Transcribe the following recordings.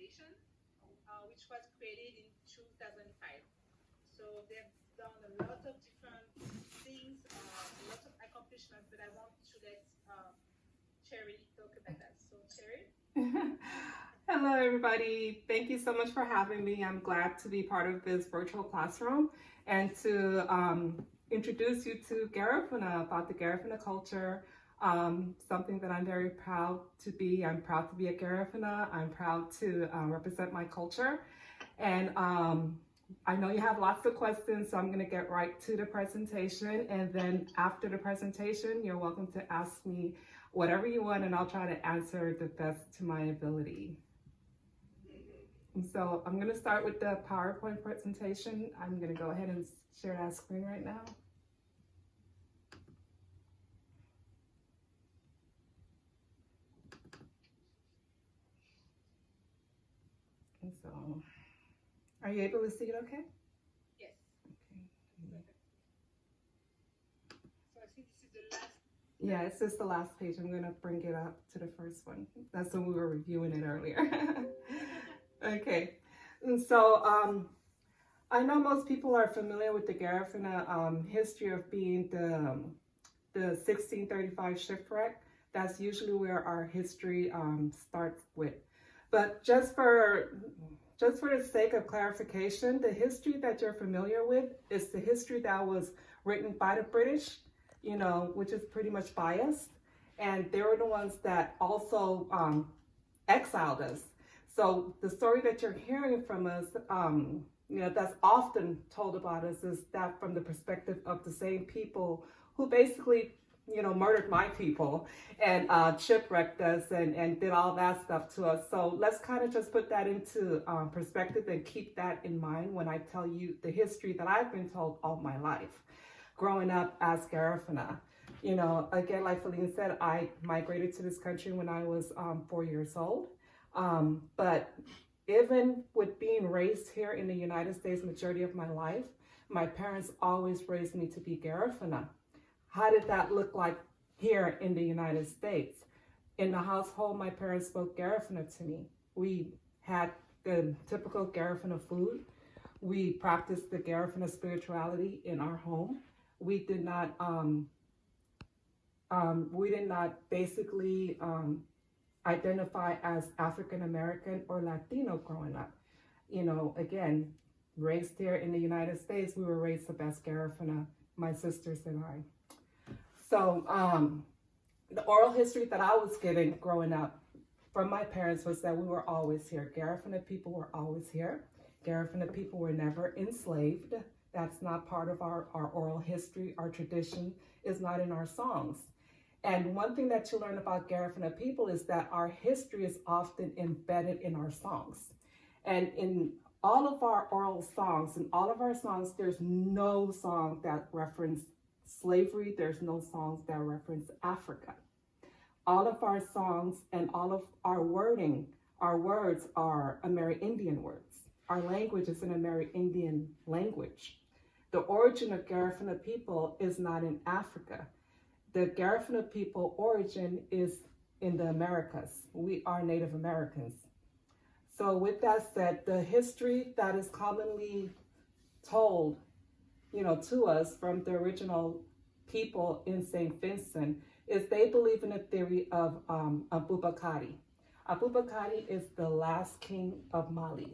Foundation, which was created in 2005. So they've done a lot of different things, a lot of accomplishments, but I want to let Cherry talk about that. So, Cherry? Hello, everybody. Thank you so much for having me. I'm glad to be part of this virtual classroom and to introduce you to Garifuna, about the Garifuna culture, something that I'm very proud to be. I'm proud to be a Garifuna. I'm proud to represent my culture. And I know you have lots of questions, so I'm going to get right to the presentation. And then after the presentation, you're welcome to ask me whatever you want, and I'll try to answer the best to my ability. And so I'm going to start with the PowerPoint presentation. I'm going to go ahead and share that screen right now. And so, are you able to see it okay? Yes. Okay. So I think this is the last. Yeah, it's just the last page. I'm going to bring it up to the first one. That's when we were reviewing it earlier. Okay. And so I know most people are familiar with the Garifuna history of being the 1635 shipwreck. That's usually where our history starts with. But just for the sake of clarification, the history that you're familiar with is the history that was written by the British, you know, which is pretty much biased. And they were the ones that also exiled us. So the story that you're hearing from us, you know, that's often told about us is that from the perspective of the same people who basically, you know, murdered my people and shipwrecked us and did all that stuff to us. So let's kind of just put that into perspective and keep that in mind when I tell you the history that I've been told all my life, growing up as Garifuna. You know, again, like Feline said, I migrated to this country when I was 4 years old. But even with being raised here in the United States majority of my life, my parents always raised me to be Garifuna. How did that look like here in the United States? In the household, my parents spoke Garifuna to me. We had the typical Garifuna food. We practiced the Garifuna spirituality in our home. We did not basically identify as African American or Latino growing up. You know, again, raised here in the United States, we were raised the best Garifuna, my sisters and I. So the oral history that I was given growing up from my parents was that we were always here. Garifuna people were always here. Garifuna people were never enslaved. That's not part of our oral history. Our tradition is not in our songs. And one thing that you learn about Garifuna people is that our history is often embedded in our songs. And in all of our oral songs, there's no song that reference slavery. There's no songs that reference Africa. All of our songs and all of our wording, our words are Amerindian words. Our language is an Amerindian language. The origin of Garifuna people is not in Africa. The Garifuna people origin is in the Americas. We are Native Americans. So with that said, the history that is commonly told, you know, to us from the original people in St. Vincent is they believe in a theory of Abubakari. Abubakari is the last king of Mali.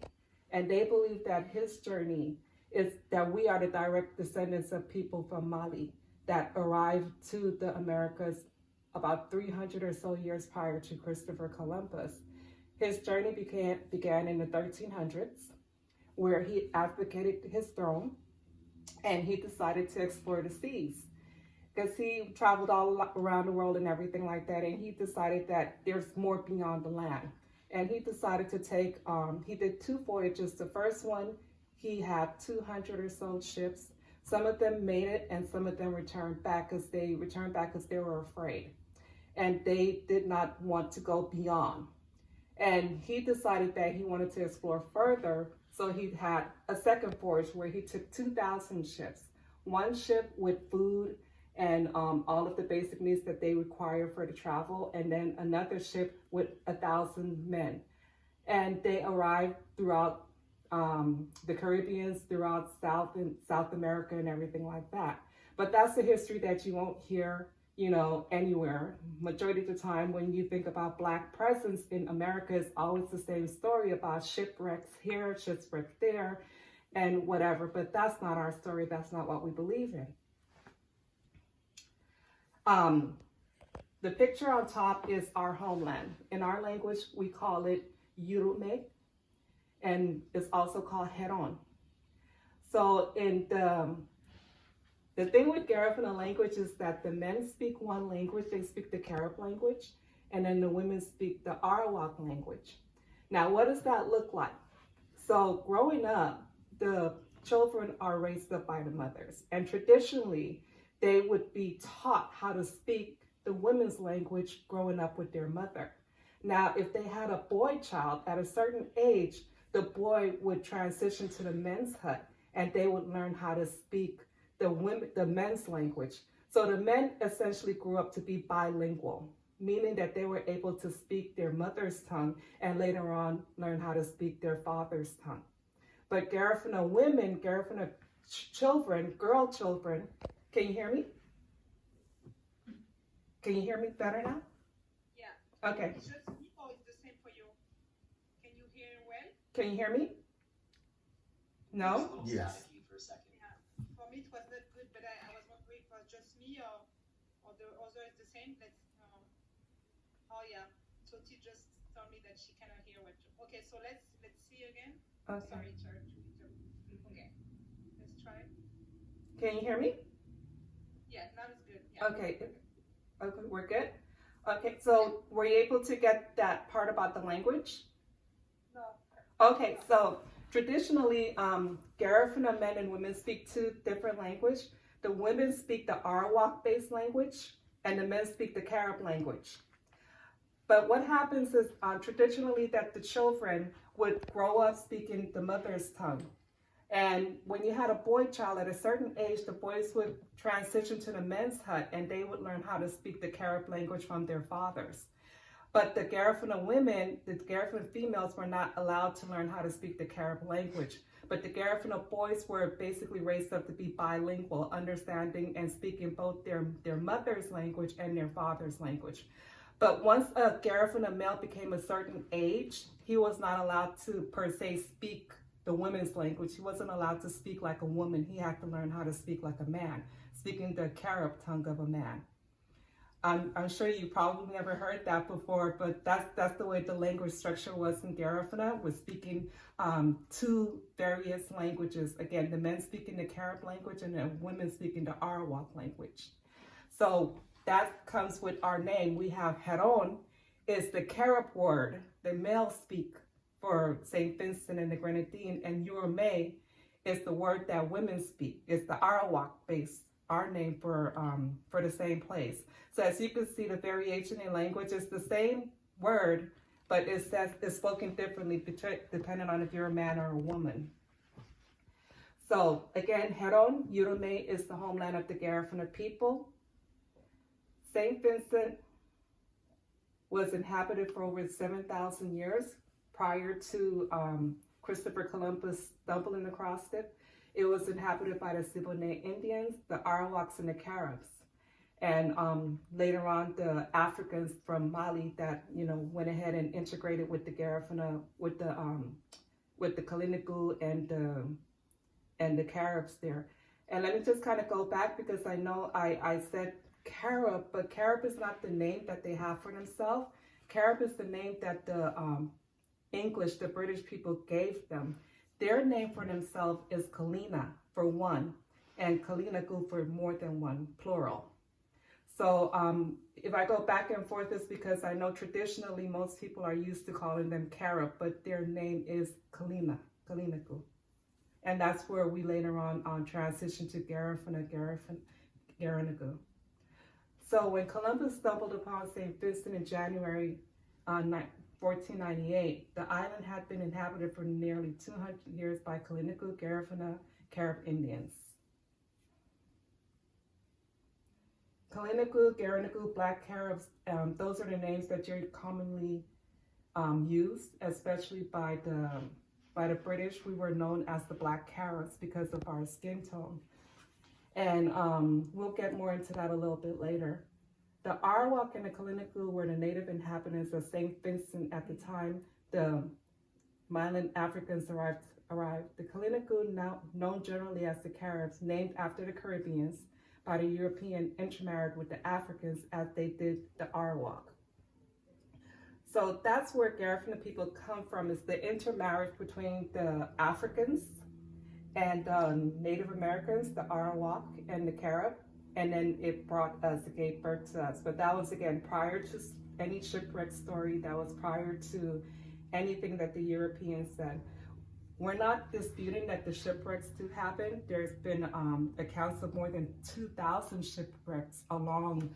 And they believe that his journey is that we are the direct descendants of people from Mali that arrived to the Americas about 300 or so years prior to Christopher Columbus. His journey began in the 1300s, where he advocated his throne, and he decided to explore the seas. Because he traveled all around the world and everything like that, and he decided that there's more beyond the land. And he decided to take, he did 2 voyages. The first one, he had 200 or so ships. Some of them made it, and some of them returned back because they were afraid. And they did not want to go beyond. And he decided that he wanted to explore further, so he had a second voyage where he took 2,000 ships. One ship with food and all of the basic needs that they require for the travel, and then another ship with 1,000 men. and they arrived throughout the Caribbeans, throughout South America and everything like that. But that's a history that you won't hear, anywhere. Majority of the time when you think about Black presence in America, it's always the same story about shipwrecks here, shipwrecks there, and whatever. But that's not our story. That's not what we believe in. The picture on top is our homeland. In our language, we call it Yurume, and it's also called Heron. So in the thing with Garifuna language is that the men speak one language, they speak the Carib language, and then the women speak the Arawak language. Now, what does that look like? So growing up, the children are raised up by the mothers, and traditionally, they would be taught how to speak the women's language growing up with their mother. Now, if they had a boy child at a certain age, the boy would transition to the men's hut, and they would learn how to speak the men's language. So the men essentially grew up to be bilingual, meaning that they were able to speak their mother's tongue and later on learn how to speak their father's tongue. But Garifuna women, Garifuna children, girl children, can you hear me? Can you hear me better now? Yeah. Okay. It's just me or it's the same for you? Can you hear well? Can you hear me? No? Yes. Yeah. For me it was not good, but I was wondering if it was just me or the other is the same. Oh yeah. So T just told me that she cannot hear what you. Okay, so let's see again. Okay. Sorry. Okay. Let's try. Can you hear me? Yeah, now it's good. Yeah. Okay, we're good. Okay, so were you able to get that part about the language? No. Okay, so traditionally, Garifuna men and women speak two different languages. The women speak the Arawak-based language, and the men speak the Carib language. But what happens is traditionally that the children would grow up speaking the mother's tongue. And when you had a boy child at a certain age, the boys would transition to the men's hut and they would learn how to speak the Carib language from their fathers. But the Garifuna women, the Garifuna females were not allowed to learn how to speak the Carib language. But the Garifuna boys were basically raised up to be bilingual, understanding and speaking both their mother's language and their father's language. But once a Garifuna male became a certain age, he was not allowed to per se speak the women's language. He wasn't allowed to speak like a woman. He had to learn how to speak like a man, speaking the Carib tongue of a man. I'm sure you probably never heard that before, but that's the way the language structure was in Garifuna, was speaking two various languages. Again, the men speaking the Carib language and the women speaking the Arawak language. So that comes with our name. We have Heron is the Carib word, the male speak for St. Vincent and the Grenadine, and Yurume is the word that women speak. It's the Arawak base, our name for the same place. So as you can see, the variation in language is the same word, but it's spoken differently depending on if you're a man or a woman. So again, Heron, Yurume is the homeland of the Garifuna people. St. Vincent was inhabited for over 7,000 years prior to Christopher Columbus stumbling across it. It was inhabited by the Siboney Indians, the Arawaks, and the Caribs. And later on, the Africans from Mali that went ahead and integrated with the Garifuna, with the Kalinagu and the Caribs there. And let me just kind of go back because I know I said Carib, but Carib is not the name that they have for themselves. Carib is the name that the English, the British people gave them. Their name for themselves is Kalina for one, and Kalinagu for more than one, plural. So if I go back and forth, it's because I know traditionally most people are used to calling them Carib, but their name is Kalinagu. And that's where we later on transitioned to Garifuna. So when Columbus stumbled upon St. Vincent in January 1498, the island had been inhabited for nearly 200 years by Kalinagu, Garifuna, Carib Indians. Kalinagu, Garinagu, Black Caribs, those are the names that you're commonly used, especially by the British. We were known as the Black Carrots because of our skin tone. And we'll get more into that a little bit later. The Arawak and the Kalinaku were the native inhabitants of St. Vincent at the time the mainland Africans arrived. The Kalinaku, now known generally as the Caribs, named after the Caribbeans by the European, intermarried with the Africans as they did the Arawak. So that's where Garifuna people come from, is the intermarriage between the Africans and Native Americans, the Arawak and the Carib, and then it gave birth to us. But that was, again, prior to any shipwreck story. That was prior to anything that the Europeans said. We're not disputing that the shipwrecks do happen. There's been accounts of more than 2,000 shipwrecks along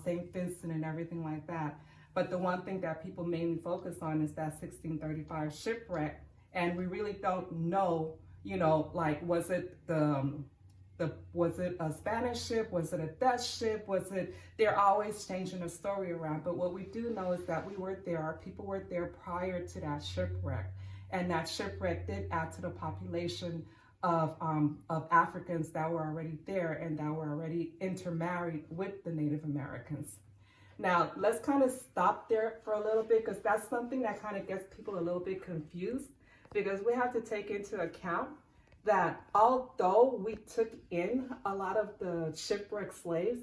St. Vincent and everything like that. But the one thing that people mainly focus on is that 1635 shipwreck. And we really don't know, like, was it was it a Spanish ship? Was it a Dutch ship? They're always changing the story around. But what we do know is that our people were there prior to that shipwreck. And that shipwreck did add to the population of Africans that were already there and that were already intermarried with the Native Americans. Now, let's kind of stop there for a little bit, because that's something that kind of gets people a little bit confused, because we have to take into account that although we took in a lot of the shipwrecked slaves,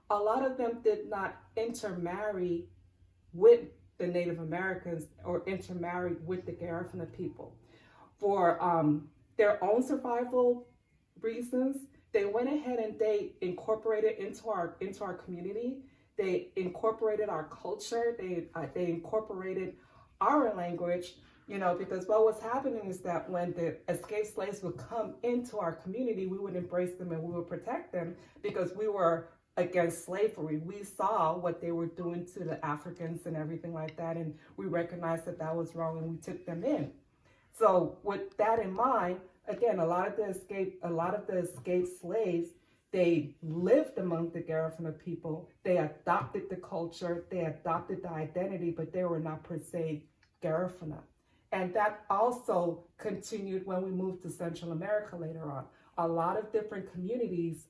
a lot of them did not intermarry with the Native Americans or intermarried with the Garifuna people. For their own survival reasons, they went ahead and they incorporated into our community. They incorporated our culture. They incorporated our language, because what was happening is that when the escaped slaves would come into our community, we would embrace them and we would protect them, because we were against slavery. We saw what they were doing to the Africans and everything like that, and we recognized that that was wrong, and we took them in. So with that in mind, again, a lot of the escaped slaves, they lived among the Garifuna people. They adopted the culture, they adopted the identity, but they were not per se Garifuna. And that also continued when we moved to Central America later on. A lot of different communities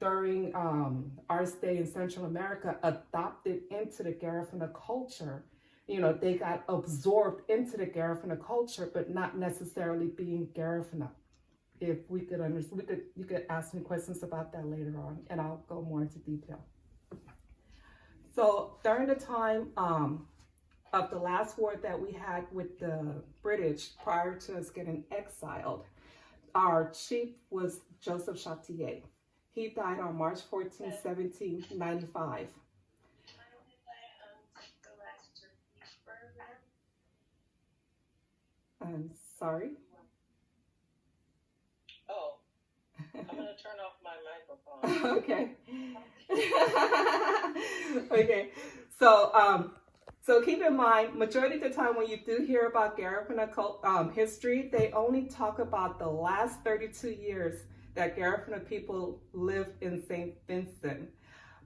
during our stay in Central America adopted into the Garifuna culture. They got absorbed into the Garifuna culture, but not necessarily being Garifuna. If we could understand, you could ask me questions about that later on, and I'll go more into detail. So during the time of the last war that we had with the British, prior to us getting exiled, our chief was Joseph Chatier. He died on March 14, 1795. I'm sorry? Oh, I'm going to turn off my microphone. Okay. Okay. So keep in mind, majority of the time when you do hear about Garifuna history, they only talk about the last 32 years that Garifuna people lived in St. Vincent.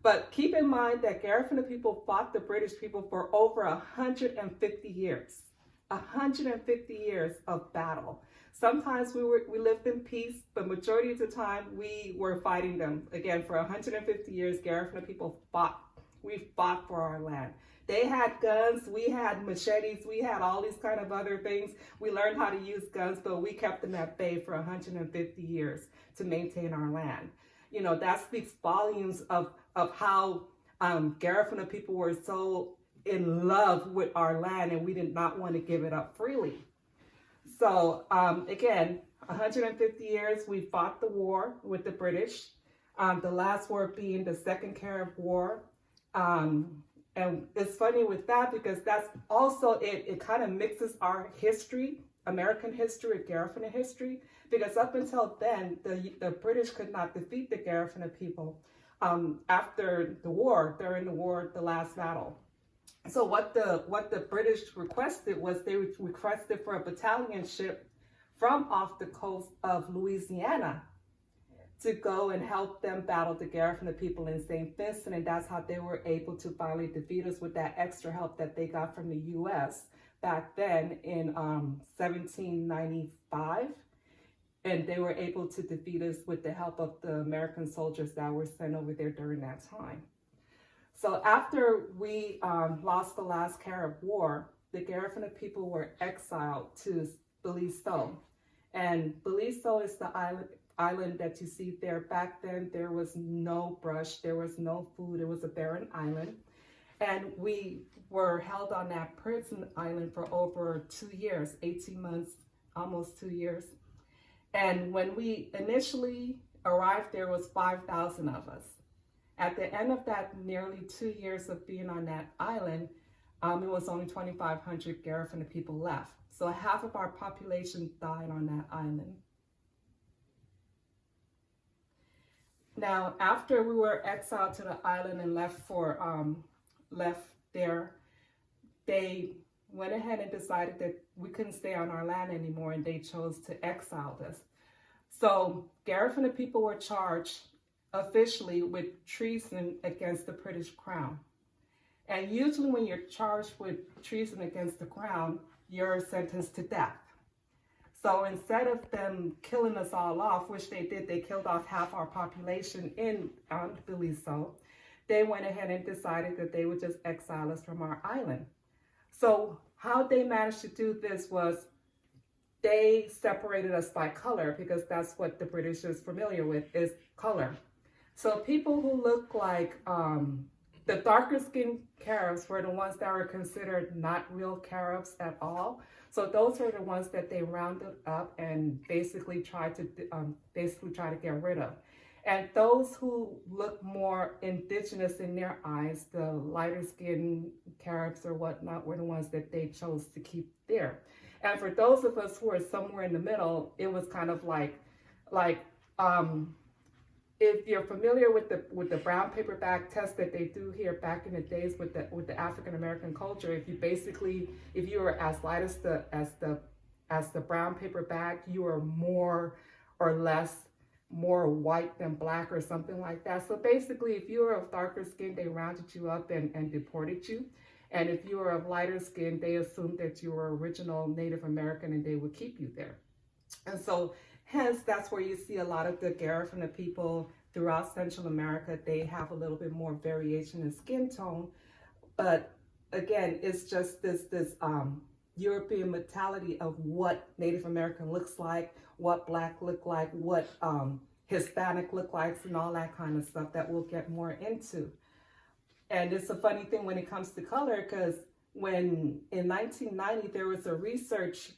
But keep in mind that Garifuna people fought the British people for over 150 years. 150 years of battle. Sometimes we lived in peace, but majority of the time we were fighting them. Again, for 150 years, Garifuna people fought. We fought for our land. They had guns, we had machetes, we had all these kind of other things. We learned how to use guns, but we kept them at bay for 150 years to maintain our land. That speaks volumes of how Garifuna people were so in love with our land, and we did not want to give it up freely. So again, 150 years we fought the war with the British, the last war being the Second Carib War. And it's funny with that, because that's also, it kind of mixes our history, American history with Garifuna history, because up until then, the British could not defeat the Garifuna people after the war, during the war, the last battle. So what the British requested was, they requested for a battalion ship from off the coast of Louisiana to go and help them battle the Garifuna people in St. Vincent, and that's how they were able to finally defeat us with that extra help that they got from the U.S. back then in 1795. And they were able to defeat us with the help of the American soldiers that were sent over there during that time. So after we lost the last Carib War, the Garifuna people were exiled to Belize. And Belize is the island that you see there. Back then, there was no brush, there was no food, it was a barren island. And we were held on that prison island for over 2 years, 18 months, almost 2 years. And when we initially arrived, there was 5,000 of us. At the end of that nearly 2 years of being on that island, it was only 2,500 Garifuna people left. So half of our population died on that island. Now, after we were exiled to the island and left there, they went ahead and decided that we couldn't stay on our land anymore, and they chose to exile us. So Garifuna people were charged officially with treason against the British Crown. And usually when you're charged with treason against the Crown, you're sentenced to death. So instead of them killing us all off, which they did, they killed off half our population in Belize. They went ahead and decided that they would just exile us from our island. So how they managed to do this was they separated us by color, because that's what the British is familiar with, is color. So people who look like the darker skinned Caribs were the ones that were considered not real Caribs at all. So those were the ones that they rounded up and basically tried to get rid of. And those who look more indigenous in their eyes, the lighter skinned Caribs or whatnot, were the ones that they chose to keep there. And for those of us who are somewhere in the middle, it was kind of like if you're familiar with the brown paper bag test that they do here back in the days with the African American culture, if you were as light as the brown paper bag, you were more or less more white than black or something like that. So basically, if you were of darker skin, they rounded you up and deported you. And if you were of lighter skin, they assumed that you were original Native American and they would keep you there. And so hence, that's where you see a lot of the Garifuna people throughout Central America. They have a little bit more variation in skin tone. But again, it's just this European mentality of what Native American looks like, what Black look like, what Hispanic look like, and all that kind of stuff that we'll get more into. And it's a funny thing when it comes to color, because when in 1990 there was a research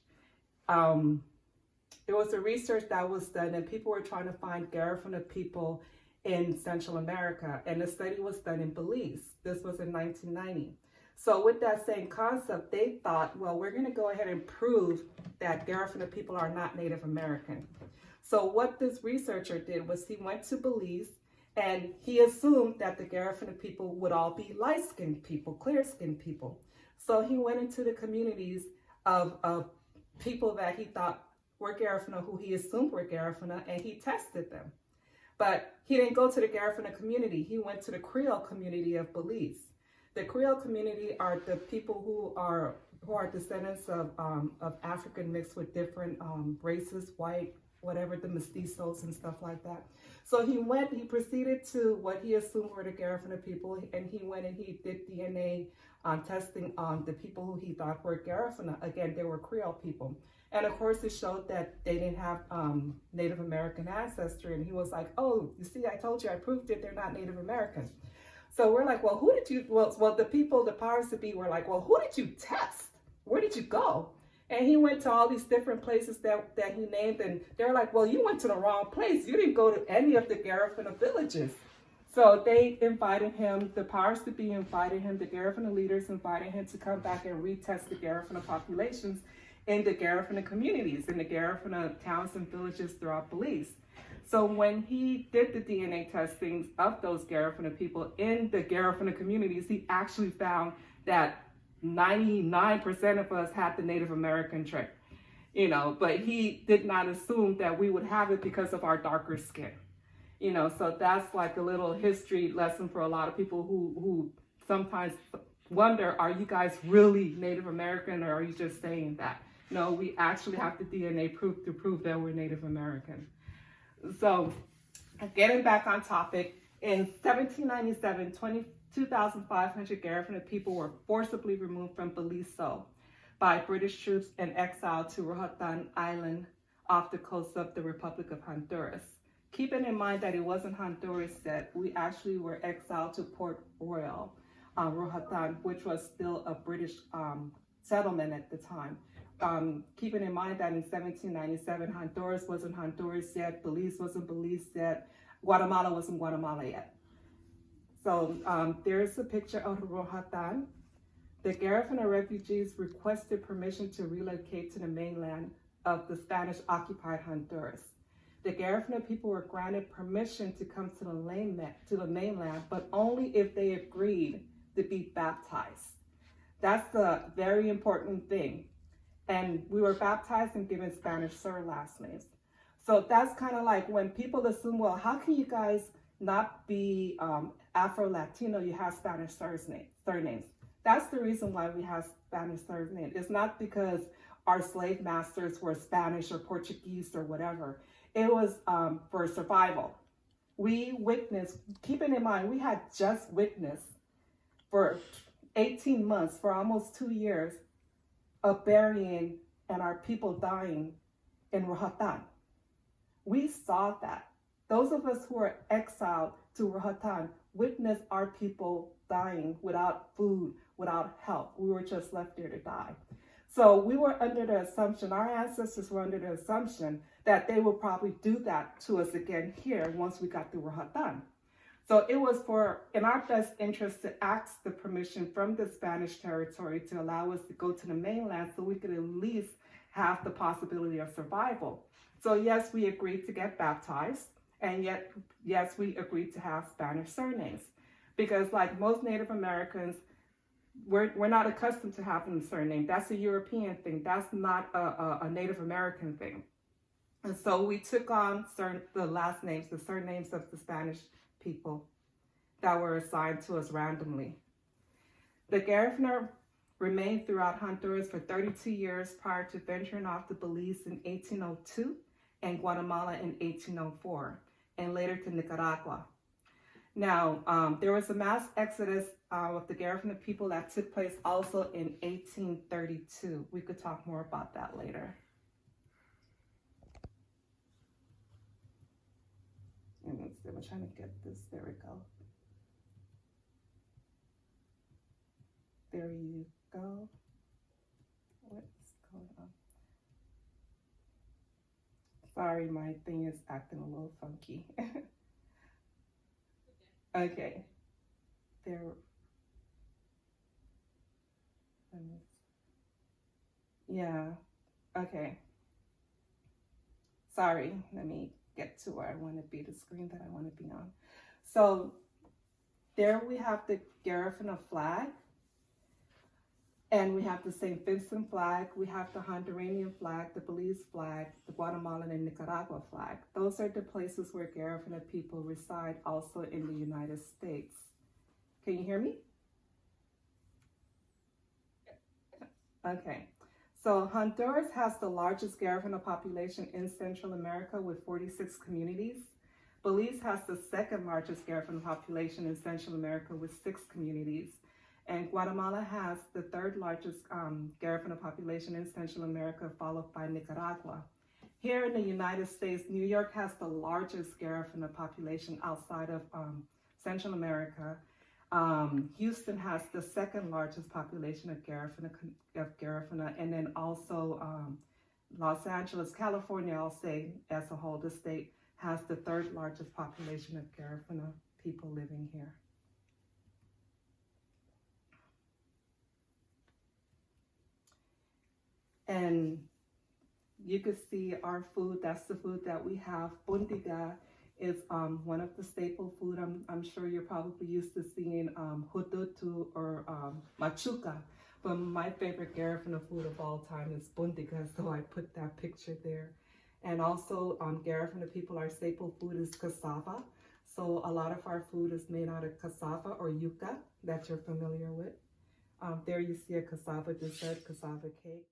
that was done, and people were trying to find Garifuna people in Central America, and the study was done in Belize. This was in 1990. So with that same concept, they thought, well, we're going to go ahead and prove that Garifuna people are not Native American. So what this researcher did was he went to Belize, and he assumed that the Garifuna people would all be light-skinned people, clear-skinned people. So he went into the communities of people that he thought were Garifuna, who he assumed were Garifuna, and he tested them. But he didn't go to the Garifuna community. He went to the Creole community of Belize. The Creole community are the people who are descendants of African mixed with different races, white, whatever, the mestizos and stuff like that. So he proceeded to what he assumed were the Garifuna people, and he went and he did DNA testing on the people who he thought were Garifuna. Again, they were Creole people. And of course, it showed that they didn't have Native American ancestry. And he was like, oh, you see, I told you, I proved it, they're not Native American. So we're like, well, the powers that be were like, well, who did you test? Where did you go? And he went to all these different places that he named, and they're like, well, you went to the wrong place. You didn't go to any of the Garifuna villages. So they invited him, the powers that be invited him, the Garifuna leaders invited him to come back and retest the Garifuna populations in the Garifuna communities, in the Garifuna towns and villages throughout Belize. So when he did the DNA testings of those Garifuna people in the Garifuna communities, he actually found that 99% of us had the Native American trait, but he did not assume that we would have it because of our darker skin. You know, so that's like a little history lesson for a lot of people who sometimes wonder, are you guys really Native American or are you just saying that? No, we actually have the DNA proof to prove that we're Native American. So getting back on topic, in 1797, 2,500 Garifuna people were forcibly removed from Belize by British troops and exiled to Roatan Island off the coast of the Republic of Honduras. Keeping in mind that it wasn't Honduras yet, we actually were exiled to Port Royal, Roatan, which was still a British settlement at the time. Keeping in mind that in 1797, Honduras wasn't Honduras yet, Belize wasn't Belize yet, Guatemala wasn't Guatemala yet. So there's a picture of Roatan. The Garifuna refugees requested permission to relocate to the mainland of the Spanish-occupied Honduras. The Garifuna people were granted permission to come to the mainland, but only if they agreed to be baptized. That's a very important thing. And we were baptized and given Spanish last names. So that's kind of like when people assume, well, how can you guys not be Afro-Latino? You have Spanish surnames. That's the reason why we have Spanish surnames. It's not because our slave masters were Spanish or Portuguese or whatever. It was for survival. We witnessed, keeping in mind, we had just witnessed for 18 months, for almost 2 years, of burying and our people dying in Roatan. We saw that. Those of us who are exiled to Roatan witnessed our people dying without food, without help. We were just left there to die. So we were under the assumption, our ancestors were under the assumption that they would probably do that to us again here once we got to Roatan. So it was in our best interest to ask the permission from the Spanish territory to allow us to go to the mainland so we could at least have the possibility of survival. So yes, we agreed to get baptized, and yet, yes, we agreed to have Spanish surnames. Because like most Native Americans, we're not accustomed to having a surname. That's a European thing. That's not a Native American thing. And so we took on the last names, the surnames of the Spanish people that were assigned to us randomly. The Garifuna remained throughout Honduras for 32 years prior to venturing off to Belize in 1802 and Guatemala in 1804, and later to Nicaragua. Now, there was a mass exodus of the Garifuna people that took place also in 1832. We could talk more about that later. And let's see, I'm trying to get this, there we go. There you go. What's going on? Sorry, my thing is acting a little funky. Okay. There. Yeah. Okay. Sorry, let me get to where I want to be, the screen that I want to be on. So there we have the Garifuna flag, and we have the St. Vincent flag, we have the Honduran flag, the Belize flag, the Guatemalan and Nicaragua flag. Those are the places where Garifuna people reside also in the United States. Can you hear me? Okay. So Honduras has the largest Garifuna population in Central America with 46 communities. Belize has the second largest Garifuna population in Central America with 6 communities. And Guatemala has the third largest Garifuna population in Central America, followed by Nicaragua. Here in the United States, New York has the largest Garifuna population outside of Central America. Houston has the second largest population of Garifuna, and then also Los Angeles, California, I'll say as a whole, the state has the third largest population of Garifuna people living here. And you could see our food, that's the food that we have. Bundiga is one of the staple food. I'm sure you're probably used to seeing hudutu or machuca, but my favorite Garifuna food of all time is bundiga, so I put that picture there. And also, Garifuna people, our staple food is cassava. So a lot of our food is made out of cassava or yuca that you're familiar with. There you see a cassava dessert, cassava cake.